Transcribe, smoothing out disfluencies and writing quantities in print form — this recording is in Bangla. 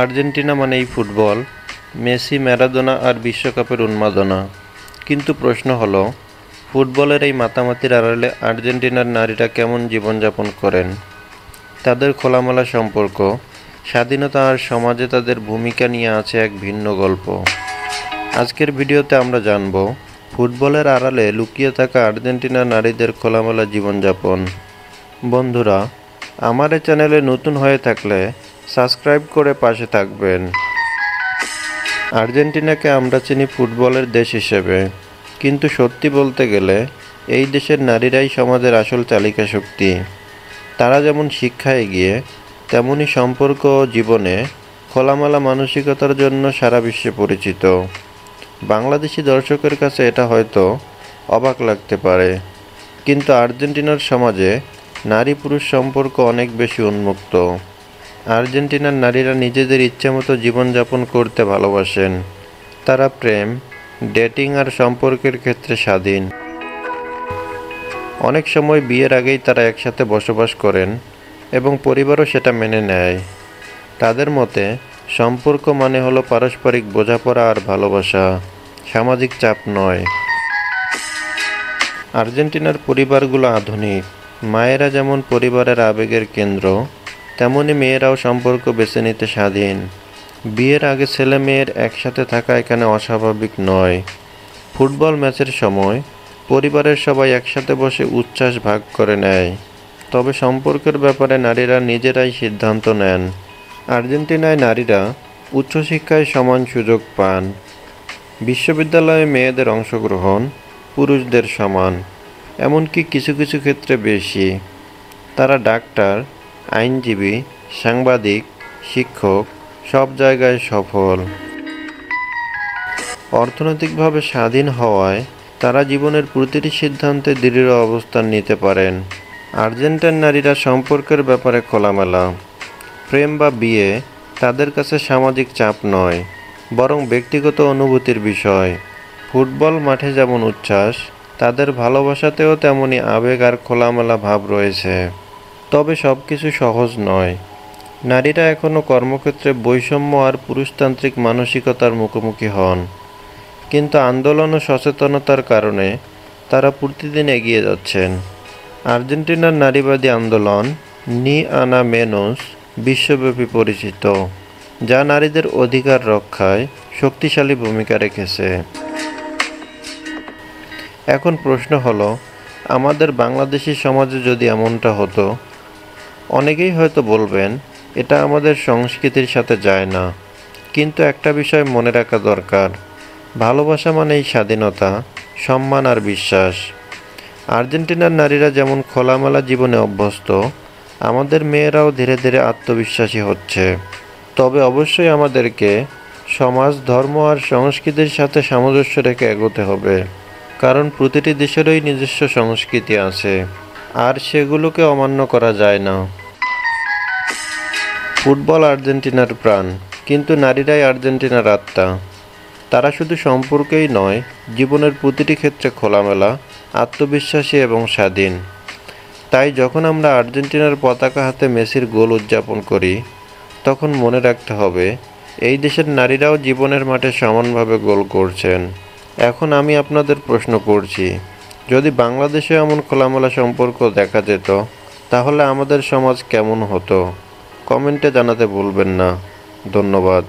আর্জেন্টিনা মানেই ফুটবল, মেসি, ম্যারাডোনা আর বিশ্বকাপের উন্মাদনা। কিন্তু প্রশ্ন হলো, ফুটবলের এই মাতামাতির আড়ালে আর্জেন্টিনার নারীরা কেমন জীবনযাপন করেন? তাদের খোলামেলা সম্পর্ক, স্বাধীনতা আর সমাজে তাদের ভূমিকা নিয়ে আছে এক ভিন্ন গল্প। আজকের ভিডিওতে আমরা জানব ফুটবলের আড়ালে লুকিয়ে থাকা আর্জেন্টিনার নারীদের খোলামেলা জীবনযাপন। বন্ধুরা, আমার এই চ্যানেলে নতুন হয়ে থাকলে সাবস্ক্রাইব করে পাশে থাকবেন। আর্জেন্টিনাকে আমরা চিনি ফুটবলের দেশ হিসেবে, কিন্তু সত্যি বলতে গেলে এই দেশের নারীরাই সমাজের আসল চালিকা শক্তি। তারা যেমন শিক্ষায় এগিয়ে, তেমনি সম্পর্ক ও জীবনে খোলামেলা মানসিকতার জন্য সারা বিশ্বে পরিচিত। বাংলাদেশি দর্শকের কাছে এটা হয়তো অবাক লাগতে পারে, কিন্তু আর্জেন্টিনার সমাজে নারী পুরুষ সম্পর্ক অনেক বেশি উন্মুক্ত। আর্জেন্টিনার নারীরা নিজেদের ইচ্ছামতো জীবনযাপন করতে ভালোবাসেন। তারা প্রেম, ডেটিং আর সম্পর্কের ক্ষেত্রে স্বাধীন। অনেক সময় বিয়ের আগেই তারা একসাথে বসবাস করেন এবং পরিবারও সেটা মেনে নেয়। তাদের মতে সম্পর্ক মানে হলো পারস্পরিক বোঝাপড়া আর ভালোবাসা, সামাজিক চাপ নয়। আর্জেন্টিনার পরিবারগুলো আধুনিক। মায়েরা যেমন পরিবারের আবেগের কেন্দ্র, তেমনি মেয়েরাও সম্পর্ক বেছে নিতে স্বাধীন। বিয়ের আগে ছেলে মেয়ের একসাথে থাকা এখানে অস্বাভাবিক নয়। ফুটবল ম্যাচের সময় পরিবারের সবাই একসাথে বসে উচ্ছ্বাস ভাগ করে নেয়, তবে সম্পর্কের ব্যাপারে নারীরা নিজেরাই সিদ্ধান্ত নেন। আর্জেন্টিনায় নারীরা উচ্চশিক্ষায় সমান সুযোগ পান। বিশ্ববিদ্যালয়ে মেয়েদের অংশগ্রহণ পুরুষদের সমান, এমনকি কিছু কিছু ক্ষেত্রে বেশি। তারা ডাক্তার, আইনজীবী, সাংবাদিক, শিক্ষক সব জায়গায় সফল। অর্থনৈতিকভাবে স্বাধীন হওয়ায় তারা জীবনের প্রতিটি সিদ্ধান্তে দৃঢ় অবস্থান নিতে পারেন। আর্জেন্টাইন নারীরা সম্পর্কের ব্যাপারে খোলামেলা। প্রেম বা বিয়ে তাদের কাছে সামাজিক চাপ নয়, বরং ব্যক্তিগত অনুভূতির বিষয়। ফুটবল মাঠে যেমন উচ্ছ্বাস, তাদের ভালোবাসাতেও তেমনি আবেগ আর খোলামেলা ভাব রয়েছে। তবে সব কিছু সহজ নয়। নারীরা এখনও কর্মক্ষেত্রে বৈষম্য আর পুরুষতান্ত্রিক মানসিকতার মুখোমুখি হন, কিন্তু আন্দোলন ও সচেতনতার কারণে তারা প্রতিদিন এগিয়ে যাচ্ছেন। আর্জেন্টিনার নারীবাদী আন্দোলন নি আনা মেনোস বিশ্বব্যাপী পরিচিত, যা নারীদের অধিকার রক্ষায় শক্তিশালী ভূমিকা রেখেছে। এখন প্রশ্ন হলো, আমাদের বাংলাদেশি সমাজে যদি এমনটা হতো? অনেকেই হয়তো বলবেন এটা আমাদের সংস্কৃতির সাথে যায় না, কিন্তু একটা বিষয় মনে রাখা দরকার, ভালোবাসা মানেই স্বাধীনতা, সম্মান আর বিশ্বাস। আর্জেন্টিনার নারীরা যেমন খোলামেলা জীবনে অভ্যস্ত, আমাদের মেয়েরাও ধীরে ধীরে আত্মবিশ্বাসী হচ্ছে। তবে অবশ্যই আমাদেরকে সমাজ, ধর্ম আর সংস্কৃতির সাথে সামঞ্জস্য রেখে এগোতে হবে, কারণ প্রতিটি দেশেরই নিজস্ব সংস্কৃতি আছে, আর সেগুলোকে অমান্য করা যায় না। ফুটবল আর্জেন্টিনার প্রাণ, কিন্তু নারীরাই আর্জেন্টিনার আত্মা। তারা শুধু সম্পর্কেই নয়, জীবনের প্রতিটি ক্ষেত্রে খোলামেলা, আত্মবিশ্বাসী এবং স্বাধীন। তাই যখন আমরা আর্জেন্টিনার পতাকা হাতে মেসির গোল উদযাপন করি, তখন মনে রাখতে হবে এই দেশের নারীরাও জীবনের মাঠে সমানভাবে গোল করছেন। এখন আমি আপনাদের প্রশ্ন করছি, যদি বাংলাদেশে এমন খোলামেলা সম্পর্ক দেখা যেত, তাহলে আমাদের সমাজ কেমন হতো? কমেন্টে জানাতে ভুলবেন না। ধন্যবাদ।